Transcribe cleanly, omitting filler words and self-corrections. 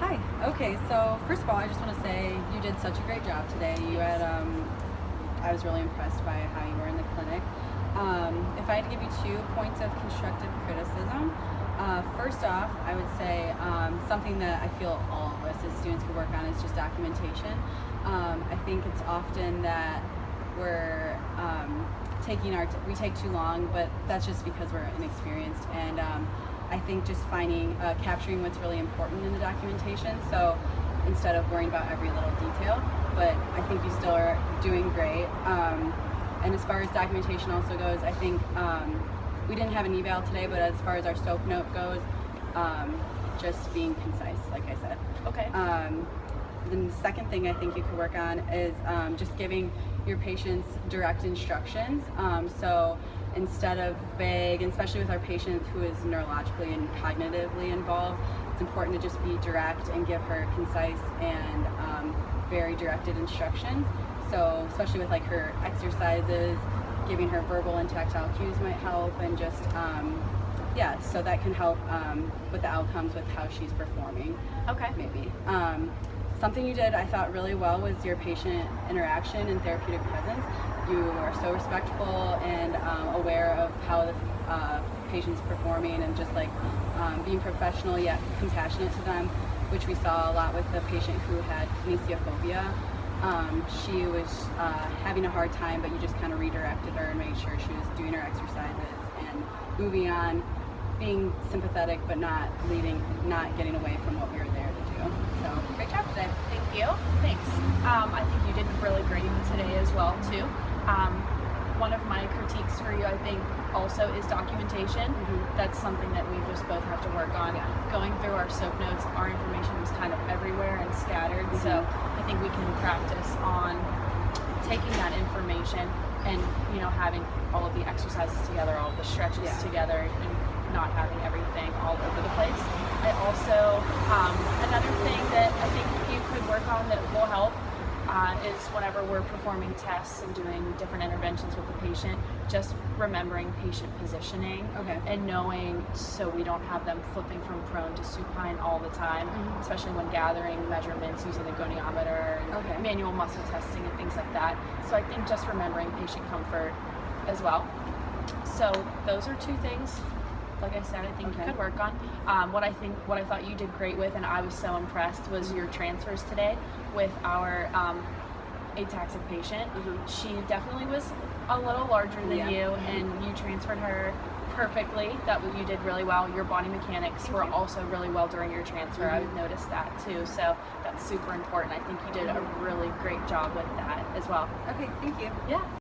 Hi. Okay, so first of all, I just want to say you did such a great job today. You had, I was really impressed by how you were in the clinic. If I had to give you 2 points of constructive criticism, first off, I would say something that I feel all of us as students could work on is just documentation. I think it's often that we're we take too long, but that's just because we're inexperienced. And I think just capturing what's really important in the documentation. So instead of worrying about every little detail, but I think you still are doing great. And as far as documentation also goes, I think we didn't have an eval today, but as far as our SOAP note goes, just being concise, like I said. Okay. The second thing I think you could work on is just giving your patients direct instructions. So instead of vague, and especially with our patient who is neurologically and cognitively involved, it's important to just be direct and give her concise and very directed instructions. So especially with like her exercises, giving her verbal and tactile cues might help, and just yeah, so that can help with the outcomes with how she's performing. Okay. Maybe. Something you did I thought really well was your patient interaction and therapeutic presence. You are so respectful and aware of how the patient's performing, and just like being professional yet compassionate to them, which we saw a lot with the patient who had kinesiophobia. She was having a hard time, but you just kind of redirected her and made sure she was doing her exercises and moving on, being sympathetic but not getting away from what we were there to do. So great job today. Thank you. Thanks. I think you did really great today as well too. One of my critiques for you, I think, also is documentation. That's something that we just both have to work on. Yeah. Going through our SOAP notes, our information was kind of everywhere and scattered. So I think we can practice on taking that information and having all of the exercises together, all of the stretches together, and not having everything all over the place. I also, another thing that I think you could work on that will help is whenever we're performing tests and doing different interventions with the patient, just remembering patient positioning and knowing, so we don't have them flipping from prone to supine all the time, especially when gathering measurements using the goniometer and manual muscle testing and things like that. So I think just remembering patient comfort as well. So those are 2 things, like I said, I think you could work on. What I thought you did great with, and I was so impressed, was your transfers today with our ataxic patient. She definitely was a little larger than you, and you transferred her perfectly. You did really well. Your body mechanics were also really well during your transfer. I noticed that too. So that's super important. I think you did a really great job with that as well. Okay, thank you. Yeah.